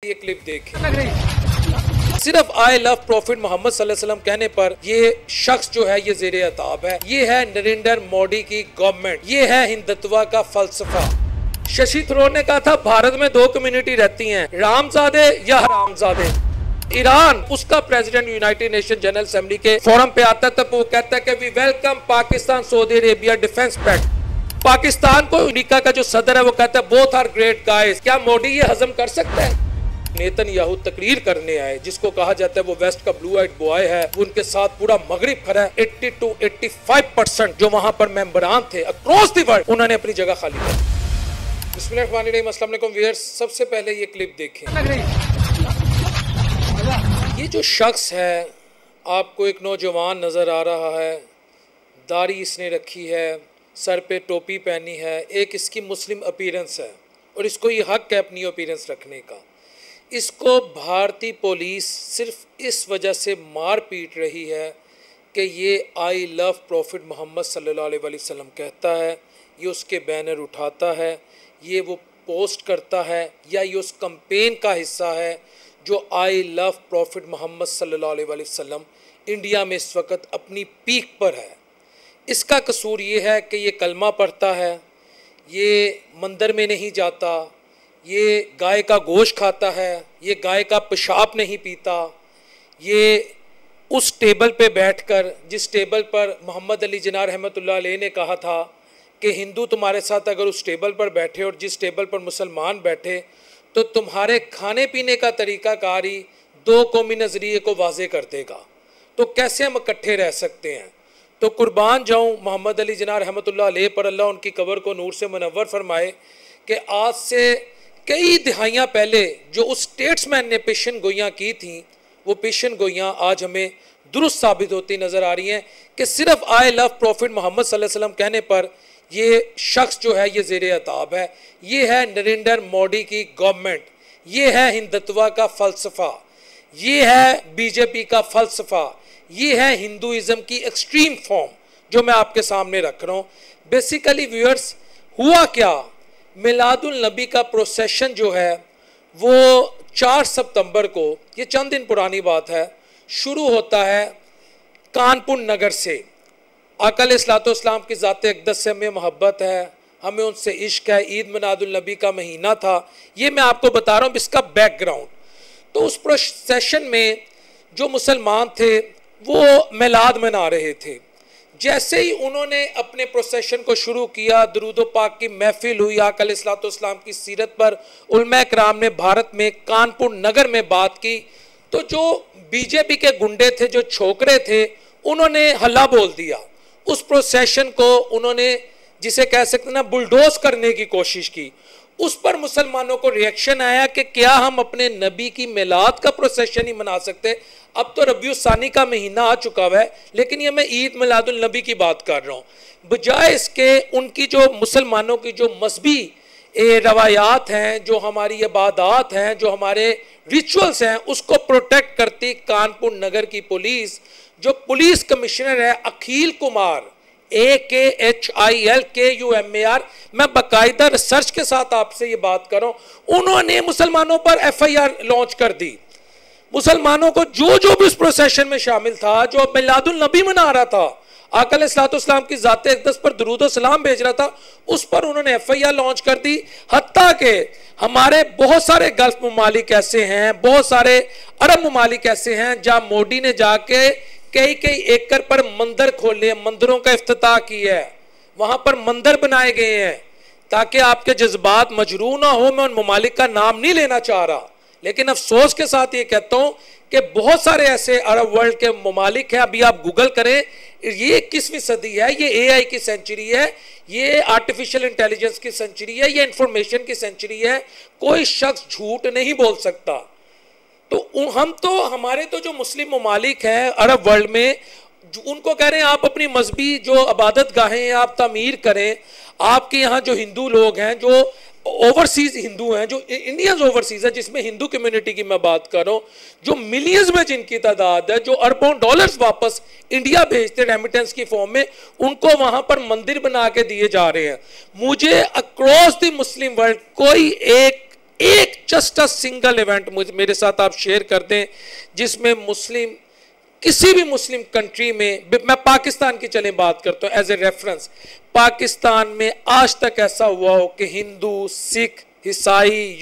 ये क्लिप देखें। सिर्फ आई लव प्रॉफिट मोहम्मद सल्लल्लाहु अलैहि वसल्लम कहने पर ये शख्स जो है ये ज़ेरे अताब है। ये है नरेंद्र मोदी की गवर्नमेंट, ये है हिंदुत्व का फलसफा। शशि थरूर ने कहा था भारत में दो कम्युनिटी रहती हैं, रामजादे या हरामजादे। ईरान, उसका president United Nation General Assembly के फोरम पे आता है तब वो कहता है कि we welcome Pakistan Saudi Arabia defence pact. Pakistan को अमेरिका का जो सदर है वो कहता है बोथ आर ग्रेट गाइस। क्या मोदी ये हजम कर सकता है? नेतन्याहू तकरीर करने आए जिसको कहा जाता है वो वेस्ट का ब्लू आइड बॉय है, उनके साथ पूरा मगरिब खड़ा है। 80 to 85% जो वहां पर मेंबरान थे अक्रॉस द वर्ल्ड उन्होंने अपनी जगह खाली कर दी। बिस्मिल्लाहिर्रहमानिर्रहीम, अस्सलाम वालेकुम व्यूअर्स। सबसे पहले ये क्लिप देखें। ये जो शख्स है, आपको एक नौजवान नजर आ रहा है, दाढ़ी इसने रखी है, सर पे टोपी पहनी है, एक इसकी मुस्लिम अपीयरेंस है और इसको ये हक है अपनी अपीयरेंस रखने का। इसको भारतीय पुलिस सिर्फ इस वजह से मार पीट रही है कि ये आई लव प्रॉफिट मोहम्मद सल्लल्लाहु अलैहि वसल्लम कहता है, ये उसके बैनर उठाता है, ये वो पोस्ट करता है या ये उस कैंपेन का हिस्सा है जो आई लव प्रॉफिट मोहम्मद सल्लल्लाहु अलैहि वसल्लम इंडिया में इस वक्त अपनी पीक पर है। इसका कसूर ये है कि ये कलमा पढ़ता है, ये मंदिर में नहीं जाता, ये गाय का गोश्त खाता है, ये गाय का पेशाब नहीं पीता, ये उस टेबल पे बैठकर जिस टेबल पर मोहम्मद अली जिन्ना रहमतुल्लाह अलैह ने कहा था कि हिंदू तुम्हारे साथ अगर उस टेबल पर बैठे और जिस टेबल पर मुसलमान बैठे तो तुम्हारे खाने पीने का तरीक़ाकार ही दो कौमी नज़रिए को वाज़े कर देगा। तो कैसे हम इकट्ठे रह सकते हैं? तो कुर्बान जाऊँ मोहम्मद अली जिन्ना रहमतुल्लाह अलैह पर, अल्लाह उनकी कब्र को नूर से मुनव्वर फरमाए कि आज से कई दिहाइयाँ पहले जो उस स्टेट्समैन ने पेशन गोइयाँ की थी, वो पेशन गोइयाँ आज हमें दुरुस्त साबित होती नज़र आ रही हैं कि सिर्फ आई लव प्रॉफिट मोहम्मद सल्लल्लाहु अलैहि वसल्लम कहने पर ये शख्स जो है ये ज़ेरे अताब है। ये है नरेंद्र मोदी की गवर्नमेंट, ये है हिंदुत्व का फ़लसफ़ा, ये है बीजेपी का फ़लसफ़ा, ये है हिंदुइज़म की एक्सट्रीम फॉर्म जो मैं आपके सामने रख रहा हूँ। बेसिकली व्यूअर्स, हुआ क्या, मिलादुल नबी का प्रोसेशन जो है वो 4 सितंबर को, ये चंद दिन पुरानी बात है, शुरू होता है कानपुर नगर से। आका अलैहिस्सलाम की ज़ात अक़दस से हमें मोहब्बत है, हमें उनसे इश्क है, ईद मिलादुल नबी का महीना था, ये मैं आपको बता रहा हूँ इसका बैकग्राउंड। तो उस प्रोसेशन में जो मुसलमान थे वो मिलाद मना रहे थे। जैसे ही उन्होंने अपने प्रोसेशन को शुरू किया, दरूद पाक की महफिल हुई, आका अलैहिस्सलाम की सीरत पर उलमा कराम ने भारत में कानपुर नगर में बात की, तो जो बीजेपी के गुंडे थे, जो छोकरे थे, उन्होंने हल्ला बोल दिया। उस प्रोसेशन को उन्होंने, जिसे कह सकते ना, बुलडोज करने की कोशिश की। उस पर मुसलमानों को रिएक्शन आया कि क्या हम अपने नबी की मिलाद का प्रोसेशन ही मना सकते? अब तो रबीउल सानी का महीना आ चुका हुआ है, लेकिन ये मैं ईद मिलादुल नबी की बात कर रहा हूँ। बजाय इसके उनकी जो मुसलमानों की जो मजहबी रवायात हैं, जो हमारी इबादत हैं, जो हमारे रिचुअल्स हैं, उसको प्रोटेक्ट करती कानपुर नगर की पुलिस, जो पुलिस कमिश्नर है अखिल कुमार, AKHILKUMAR, मैं बाकायदा रिसर्च के साथ आपसे ये बात कर रहा हूँ, उन्होंने मुसलमानों पर FIR लॉन्च कर दी। मुसलमानों को जो भी उस प्रोसेशन में शामिल था, जो मिलादुल नबी मना रहा था, आका अलैहिस्सलाम की ज़ात अक़दस पर दुरूद व सलाम भेज रहा था, उस पर उन्होंने FIR लॉन्च कर दी। हत्ता के हमारे बहुत सारे गल्फ ममालिक ऐसे हैं, बहुत सारे अरब ममालिक ऐसे हैं जहाँ मोदी ने जाके कई एकड़ पर मंदिर खोले, मंदिरों का इफ्तिताह किया है, वहां पर मंदिर बनाए गए हैं ताकि आपके जज्बात मजरू ना हो। मैं उन ममालिक का नाम नहीं लेना चाह रहा, लेकिन अफसोस के साथ ये कहता हूं कि बहुत सारे ऐसे अरब वर्ल्ड के ममालिक हैं, अभी आप गूगल करें, ये 21वीं सदी है, ये AI की सेंचुरी है, ये आर्टिफिशियल इंटेलिजेंस की सेंचुरी है, ये इंफॉर्मेशन की सेंचुरी है, कोई शख्स झूठ नहीं बोल सकता। तो हम तो, हमारे तो जो मुस्लिम ममालिक हैं अरब वर्ल्ड में, उनको कह रहे हैं आप अपनी मजहबी जो इबादत गाहें हैं आप तामीर करें। आपके यहाँ जो हिंदू लोग हैं, जो ओवरसीज हिंदू हैं, जो इंडियंस ओवरसीज है, जिसमें हिंदू कम्युनिटी की मैं बात कर रहा हूँ, जो मिलियंस में जिनकी तादाद है, जो अरबों डॉलर्स वापस इंडिया भेजते रेमिटेंस की फॉर्म में, उनको वहां पर मंदिर बना के दिए जा रहे हैं। मुझे अक्रॉस द मुस्लिम वर्ल्ड कोई एक एक जस्ट अ सिंगल इवेंट मेरे साथ आप शेयर कर दें जिसमें मुस्लिम, किसी भी मुस्लिम कंट्री में, मैं पाकिस्तान की चलें बात करता हूं एज ए रेफरेंस, पाकिस्तान में आज तक ऐसा हुआ हो कि हिंदू, सिख, ईसाई,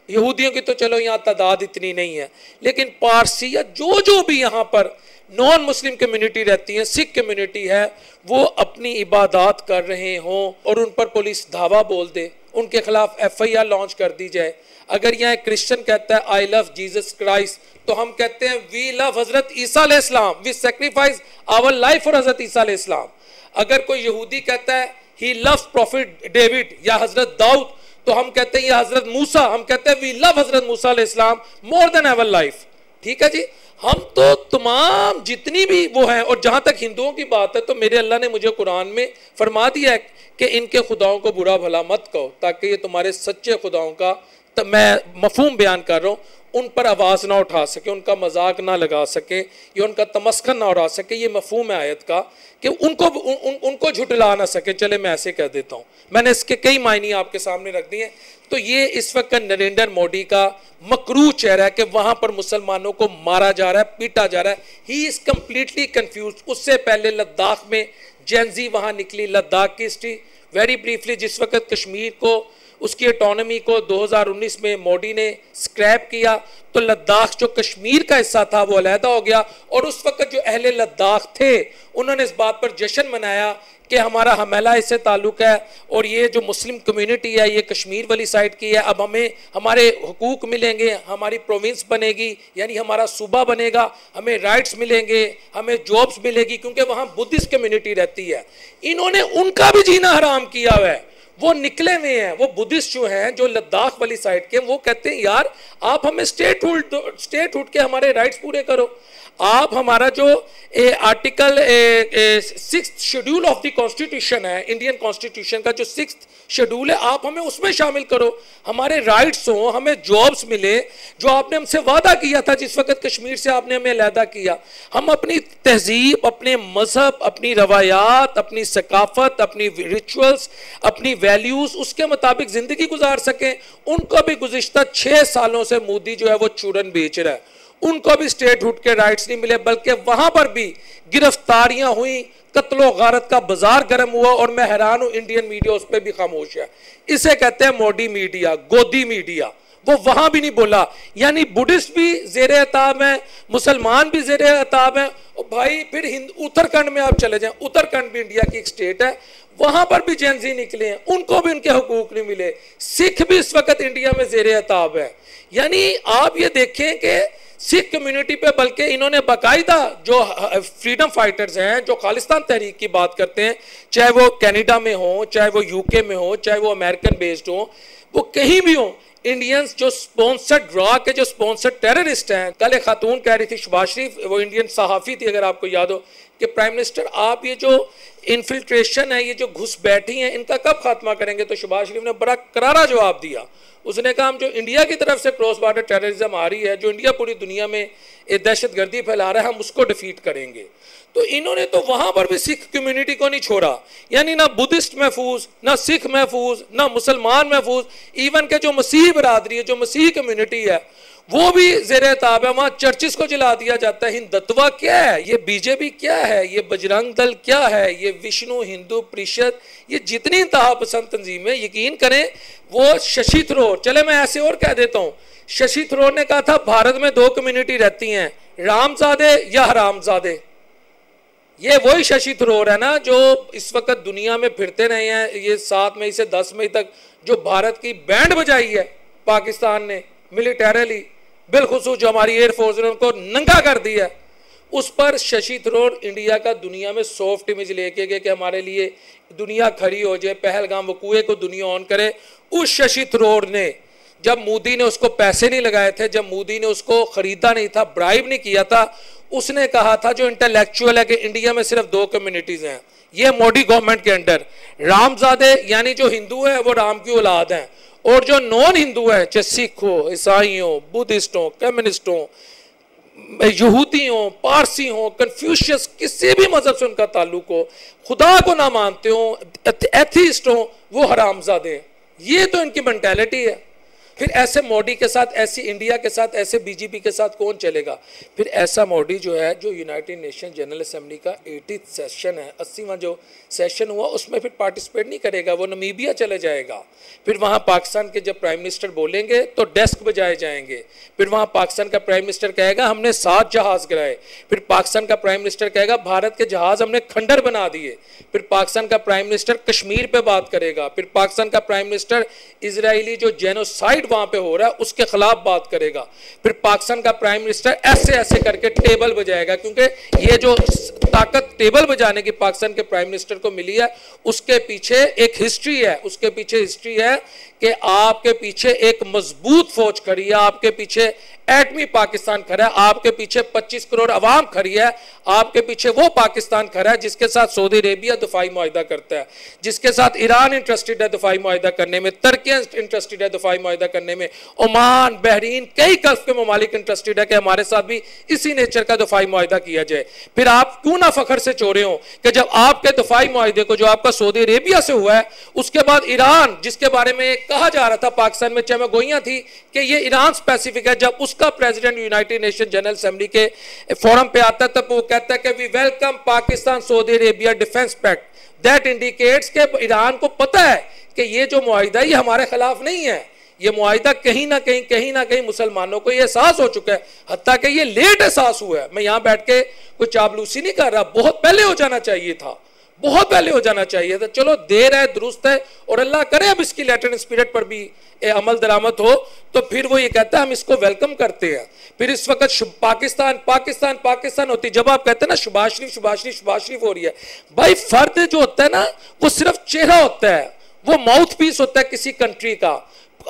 यहूदियों की तो चलो यहाँ तादाद इतनी नहीं है, लेकिन पारसी या जो भी यहाँ पर नॉन मुस्लिम कम्युनिटी रहती है, सिख कम्युनिटी है, वो अपनी इबादत कर रहे हों और उन पर पुलिस धावा बोल दे, उनके खिलाफ FIR लॉन्च कर दी जाए। अगर यहाँ क्रिश्चियन कहता है आई लव जीसस क्राइस्ट, तो हम कहते हैं वी लव हजरत ईसा अलैहिस्सलाम, we sacrifice our life for हजरत ईसा अलैहिस्सलाम। अगर कोई यहूदी कहता है ही लव्स प्रॉफिट डेविड या हजरत दाऊद, तो हम कहते हैं या हजरत मूसा, हम कहते हैं वी लव हजरत मूसा अलैहिस्सलाम मोर देन आवर लाइफ। ठीक है जी, हम तो तमाम जितनी भी वो हैं, और जहां तक हिंदुओं की बात है तो मेरे अल्लाह ने मुझे कुरान में फरमा दिया है कि इनके खुदाओं को बुरा भला मत कहो, ताकि ये तुम्हारे सच्चे खुदाओं का, तब मैं मफहूम बयान कर रहा हूँ, उन पर आवाज़ ना उठा सके, उनका मजाक ना लगा सके या उनका तमस्खर ना उड़ा सके। ये मफहूम है आयत का कि उनको झुटला ना सके। चले मैं ऐसे कह देता हूँ, मैंने इसके कई मायने आपके सामने रख दिए। तो ये इस वक्त नरेंद्र मोदी का मकरू चेहरा है कि वहाँ पर मुसलमानों को मारा जा रहा है, पीटा जा रहा है। He is completely confuse. उससे पहले लद्दाख में जेंजी वहाँ निकली, लद्दाख की हिस्ट्री वेरी ब्रीफली, जिस वक्त कश्मीर को, उसकी ऑटोनॉमी को 2019 में मोदी ने स्क्रैप किया, तो लद्दाख जो कश्मीर का हिस्सा था वो अलहदा हो गया। और उस वक्त जो अहले लद्दाख थे उन्होंने इस बात पर जश्न मनाया कि हमारा हमेला इससे ताल्लुक़ है और ये जो मुस्लिम कम्युनिटी है ये कश्मीर वाली साइड की है, अब हमें हमारे हुकूक मिलेंगे, हमारी प्रोविंस बनेगी, यानी हमारा सूबा बनेगा, हमें राइट्स मिलेंगे, हमें जॉब्स मिलेगी, क्योंकि वहाँ बुद्धिस्ट कम्युनिटी रहती है। इन्होंने उनका भी जीना हराम किया हुआ है। वो निकले हुए हैं, वो बुद्धिस्ट जो हैं, जो लद्दाख वाली साइड के, वो कहते हैं यार आप हमें स्टेटहुड के हमारे राइट्स पूरे करो। आप हमारा जो article 6th schedule of the constitution है, इंडियन कॉन्स्टिट्यूशन का जो 6th शेड्यूल है, आप हमें उसमें शामिल करो, हमारे राइट्स हो, हमें जॉब्स मिले, जो आपने हमसे वादा किया था जिस वक्त कश्मीर से आपने हमें अलहदा किया। हम अपनी तहजीब, अपने मजहब, अपनी रवायात, अपनी सकाफत, अपनी रिचुअल्स, अपनी वैल्यूज, उसके मुताबिक जिंदगी गुजार सकें। उनको भी गुज़िश्ता 6 सालों से मोदी जो है वो चूरन बेच रहा है, उनको भी स्टेटहुड के राइट्स नहीं मिले, बल्कि वहां पर भी गिरफ्तारियां हुई, कत्लो गारत का बाजार गर्म हुआ। और मैं हैरान हूं इंडियन मीडिया उस पर भी खामोश है। इसे कहते हैं मोदी मीडिया, गोदी मीडिया। वो वहां भी नहीं बोला, यानी बुद्धिस्ट भी जेर अताब है, मुसलमान भी जेर अताब है। और भाई फिर उत्तराखंड में आप चले जाएं, उत्तराखंड भी इंडिया की एक स्टेट है, वहां पर भी जेंजी निकले हैं, उनको भी उनके हुकूक नहीं मिले। सिख भी इस वक्त इंडिया में जेर अताब है। यानी आप ये देखें कि सिख कम्युनिटी पे बल्कि इन्होंने बाकायदा जो फ्रीडम फाइटर्स हैं, जो खालिस्तान तहरीक की बात करते हैं, चाहे वो कनाडा में हो, चाहे वो यूके में हो, चाहे वो अमेरिकन बेस्ड हो, वो कहीं भी हो, इंडियंस जो स्पॉन्सर्ड ड्रा के जो स्पॉन्सर्ड टेररिस्ट हैं। कल एक खातून कह रही थी, शहबाज शरीफ, वो इंडियन सहाफ़ी थी अगर आपको याद हो, कि प्राइम मिनिस्टर आप ये जो इन्फिल्ट्रेशन है, ये जो घुस बैठी हैं, इनका कब खात्मा करेंगे? तो शहबाज शरीफ ने बड़ा करारा जवाब दिया। उसने कहा हम जो इंडिया की तरफ से क्रॉस बॉर्डर टेररिज्म आ रही है, जो इंडिया पूरी दुनिया में दहशतगर्दी फैला रहा है, हम उसको डिफीट करेंगे। तो इन्होंने तो वहां पर भी सिख कम्युनिटी को नहीं छोड़ा, यानी ना बुद्धिस्ट महफूज, ना सिख महफूज, ना मुसलमान महफूज, इवन के जो मसीह बरादरी है, जो मसीह कम्युनिटी है, वो भी ज़ेरे ताब है। वहां चर्चिस को जला दिया जाता है। हिंदुत्व क्या है, ये बीजेपी क्या है, ये बजरंग दल क्या है, ये विष्णु हिंदू परिषद, ये जितनी इंतहा पसंद तंजीमें, यकीन करें वो शशि थरूर, चले मैं ऐसे और कह देता हूँ, शशि थरूर ने कहा था भारत में 2 कम्युनिटी रहती हैं, रामजादे या हरामजादे। ये वही शशि थरूर है ना जो इस वक्त दुनिया में फिरते रहे हैं, ये 7 मई से 10 मई तक जो भारत की बैंड बजाई है पाकिस्तान ने मिलिटरली, बिलखुसूस जो हमारी एयरफोर्स ने उनको नंगा कर दिया। उस पर शशि थरूर इंडिया का दुनिया में सॉफ्ट इमेज लेके गए कि हमारे लिए दुनिया खड़ी हो जाए, पहलगाम वकूए को दुनिया ऑन करे। उस शशि थरूर ने, जब मोदी ने उसको पैसे नहीं लगाए थे, जब मोदी ने उसको खरीदा नहीं था, ब्राइब नहीं किया था, उसने कहा था जो इंटेलेक्चुअल है कि इंडिया में सिर्फ 2 कम्युनिटीज हैं, ये मोदी गवर्नमेंट के अंडर, रामजादे यानी जो हिंदू है वो राम की औलाद हैं, और जो नॉन हिंदू है, चाहे सिख हो, ईसाई हो, बुद्धिस्ट हो, कम्युनिस्ट हो, यहूदी हो, पारसी हो, कन्फ्यूशियस, किसी भी मजहब से उनका ताल्लुक हो, खुदा को ना मानते हो, एथीस्ट हो, वो हरामजादे हैं। ये तो इनकी मेंटालिटी है। फिर ऐसे मोदी के साथ, ऐसी इंडिया के साथ, ऐसे बीजेपी के साथ कौन चलेगा? फिर ऐसा मोदी जो है, जो यूनाइटेड नेशन जनरल असेंबली का 80th सेशन है, 80वां जो सेशन हुआ, उसमें फिर पार्टिसिपेट नहीं करेगा, वो नमीबिया चले जाएगा। फिर वहाँ पाकिस्तान के जब प्राइम मिनिस्टर बोलेंगे तो डेस्क बजाए जाएंगे। फिर वहाँ पाकिस्तान का प्राइम मिनिस्टर कहेगा हमने 7 जहाज़ गिराए। फिर पाकिस्तान का प्राइम मिनिस्टर कहेगा भारत के जहाज़ हमने खंडर बना दिए। फिर पाकिस्तान का प्राइम मिनिस्टर कश्मीर पे बात करेगा। फिर पाकिस्तान का प्राइम मिनिस्टर इजरायली जो जेनोसाइड वहाँ पे हो रहा है उसके खिलाफ बात करेगा। फिर पाकिस्तान का प्राइम मिनिस्टर ऐसे ऐसे करके टेबल बजाएगा, क्योंकि ये जो ताकत टेबल बजाने की पाकिस्तान के प्राइम मिनिस्टर को मिली है, उसके पीछे एक हिस्ट्री है। उसके पीछे हिस्ट्री है कि आपके पीछे एक मजबूत फौज खड़ी है, आपके पीछे एटमी पाकिस्तान खड़ा है, आपके पीछे 25 करोड़ अवाम खड़ी है, आपके पीछे वो पाकिस्तान खड़ा है जिसके साथ सऊदी अरेबिया दफाई मुआहिदा करता है, जिसके साथ ईरान इंटरेस्टेड है दफाई मुआहिदा करने में, तुर्की इंटरेस्टेड है दफाई मुआहिदा करने में, ओमान, बहरीन, कई गल्फ के ममालिक इंटरेस्टेड है कि हमारे साथ भी इसी नेचर का दफाई मुआहिदा किया जाए। फिर आप क्यों ना फखर से चोरे हो कि जब आपके दफाई मुआहिदे को जो आपका सऊदी अरेबिया से हुआ है, उसके बाद ईरान, जिसके बारे में कहा जा रहा था पाकिस्तान में चहम गोइयां थी कि ये ईरान स्पेसिफिक है, जब उसका president United Nation General Assembly के फोरम पे आता है तब वो कहता है कि we welcome Pakistan Saudi Arabia defence pact, that indicates के ईरान को पता है कि ये जो मुआहिदा ये हमारे खिलाफ नहीं है, ये मुआहिदा कहीं ना कहीं मुसलमानों को ये एहसास हो चुका है, हत्ता कि ये लेट एहसास हुआ है। मैं यहाँ बैठ के कोई चापलूसी नहीं कर रहा, बहुत पहले हो जाना चाहिए था, बहुत पहले हो जाना चाहिए था। चलो देर है, दुरुस्त है, और अल्लाह करे अब इसकी लेटर स्पिरिट पर भी अमल दरामद हो, तो फिर वो ये कहता है हम इसको वेलकम करते हैं। फिर इस वक्त पाकिस्तान पाकिस्तान पाकिस्तान होती, जब आप कहते हैं ना शुबाज शरीफ शुबाज शरीफ शुबाज शरीफ हो रही है, भाई फर्द जो होता है ना वो सिर्फ चेहरा होता है, वो माउथ पीस होता है किसी कंट्री का,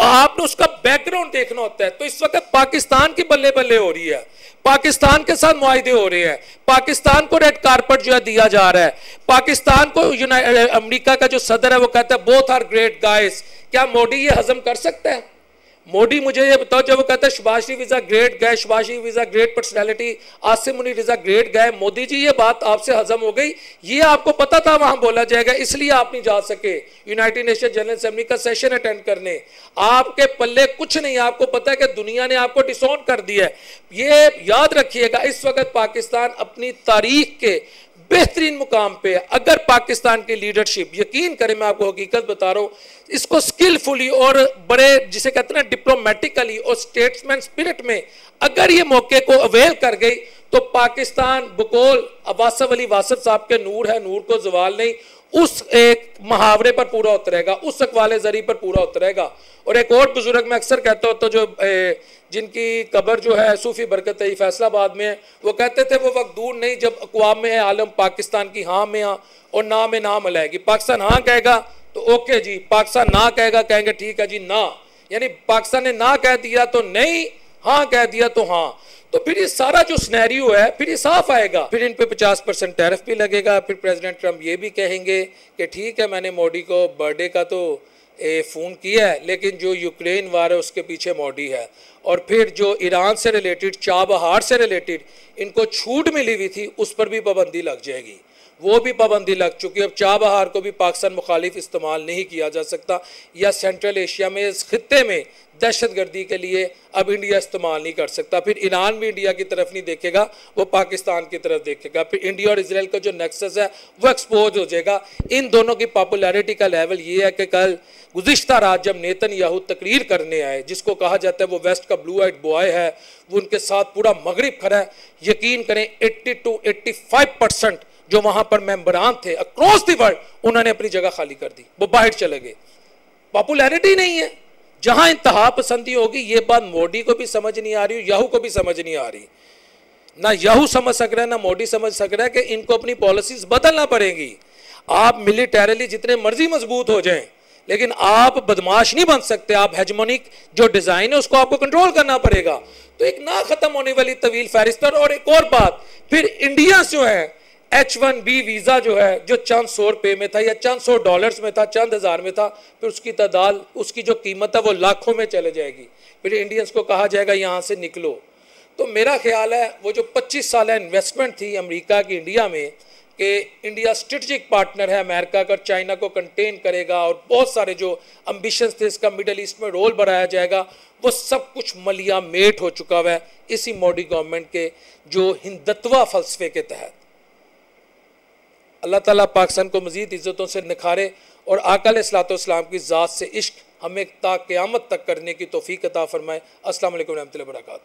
आपने उसका बैकग्राउंड देखना होता है। तो इस वक्त पाकिस्तान की बल्ले बल्ले हो रही है, पाकिस्तान के साथ मुआहिदे हो रहे हैं, पाकिस्तान को रेड कारपेट जो है दिया जा रहा है, पाकिस्तान को अमेरिका का जो सदर है वो कहता है बोथ आर ग्रेट गाइस। क्या मोदी ये हजम कर सकता है? मोदी मुझे ये बताओ, जब वो कहता है Shehbaz Sharif is a great guy, Shehbaz Sharif is a great personality, Asim Munir is a great guy, Modi ji ये बात आपसे हजम हो गई, ये आपको पता था वहां बोला जाएगा, इसलिए आप नहीं जा सके यूनाइटेड नेशन जनरल असेंबली का सेशन अटेंड करने। आपके पल्ले कुछ नहीं, आपको पता है कि दुनिया ने आपको डिसऑन कर दिया है। ये याद रखिएगा, इस वक्त पाकिस्तान अपनी तारीख के बेहतरीन मुकाम पे है। अगर पाकिस्तान की लीडरशिप, यकीन करें मैं आपको हकीकत बता रहा हूं, इसको स्किलफुली और बड़े जिसे कहते हैं ना डिप्लोमेटिकली और स्टेट्समैन स्पिरिट में अगर ये मौके को अवेल कर गई तो पाकिस्तान बकौल वासफ अली वासफ साहब के नूर है, नूर को जवाल नहीं, उस एक मुहावरे पर पूरा उतरेगा, उस अकवाले जरी पर पूरा उतरेगा। और एक और बुजुर्ग मैं अक्सर कहता हूँ, तो जो जिनकी कब्र जो है सूफी बरकत फैसलाबाद में है, वो कहते थे वो वक्त दूर नहीं जब अक़वाम में आलम पाकिस्तान की हाँ में हाँ और ना में ना मिलाएगी। पाकिस्तान हाँ कहेगा तो ओके जी, पाकिस्तान ना कहेगा कहेंगे ठीक है जी ना, यानी पाकिस्तान ने ना कह दिया तो नहीं, हाँ कह दिया तो हाँ। तो फिर ये सारा जो सिनेरियो है फिर ये साफ आएगा। फिर इन पे 50% टैरिफ भी लगेगा। फिर प्रेसिडेंट ट्रंप ये भी कहेंगे कि ठीक है मैंने मोदी को बर्थडे का तो फ़ोन किया है, लेकिन जो यूक्रेन वार है उसके पीछे मोदी है। और फिर जो ईरान से रिलेटेड, चाबहार से रिलेटेड इनको छूट मिली हुई थी उस पर भी पाबंदी लग जाएगी, वो भी पाबंदी लग चुकी है। अब चाबहार को भी पाकिस्तान मुखालिफ इस्तेमाल नहीं किया जा सकता, या सेंट्रल एशिया में इस खित्ते में दहशतगर्दी के लिए अब इंडिया इस्तेमाल नहीं कर सकता। फिर ईरान भी इंडिया की तरफ नहीं देखेगा, वो पाकिस्तान की तरफ देखेगा। फिर इंडिया और इसराइल का जो नेक्सस है वो एक्सपोज हो जाएगा। इन दोनों की पॉपुलैरिटी का लेवल ये है कि कल गुज़िश्ता रात जब नेतन्याहू तकरीर करने आए, जिसको कहा जाता है वो वेस्ट का ब्लू आइड बॉय है, वो उनके साथ पूरा मगरिब खड़ा है, यकीन करें 80 to 85% जो वहां पर मेंबरान थे अक्रॉस द वर्ल्ड, उन्होंने अपनी जगह खाली कर दी, वो बाहर चले गए। पॉपुलैरिटी नहीं है, जहां इंतहा पसंदी होगी। ये बात मोदी को भी समझ नहीं आ रही, याहू को भी समझ नहीं आ रही, ना याहू समझ सक रहा है ना मोदी समझ सक रहा है कि इनको अपनी पॉलिसीज बदलना पड़ेगी। आप मिलिटरीली जितने मर्जी मजबूत हो जाएं, लेकिन आप बदमाश नहीं बन सकते। आप हेजमोनिक जो डिजाइन है उसको आपको कंट्रोल करना पड़ेगा। तो एक ना खत्म होने वाली तवील फहरिस्त। और एक और बात, फिर इंडिया जो है H1B वीज़ा जो है, जो चंद $100 में था या चंद $100 में था, चंद हज़ार में था, फिर उसकी तादाद, उसकी जो कीमत है वो लाखों में चले जाएगी। फिर इंडियंस को कहा जाएगा यहाँ से निकलो। तो मेरा ख्याल है वो जो 25 साल इन्वेस्टमेंट थी अमेरिका की इंडिया में, कि इंडिया स्ट्रेटजिक पार्टनर है अमेरिका का, चाइना को कंटेन करेगा और बहुत सारे जो एम्बिशंस थे इसका मिडल ईस्ट में रोल बढ़ाया जाएगा, वो सब कुछ मलिया मेट हो चुका हुआ है इसी मोदी गवर्नमेंट के जो हिंदुत्व फलसफे के तहत। अल्लाह ताला पाकिस्तान को मज़ीद इज़्ज़तों से निखारे और आका अलैहिस्सलाम की ज़ात से इश्क हमें ता क़यामत तक करने की तौफीक अता फरमाए। अस्सलाम वालेकुम रहमतुल्लाहि व बरकातहू।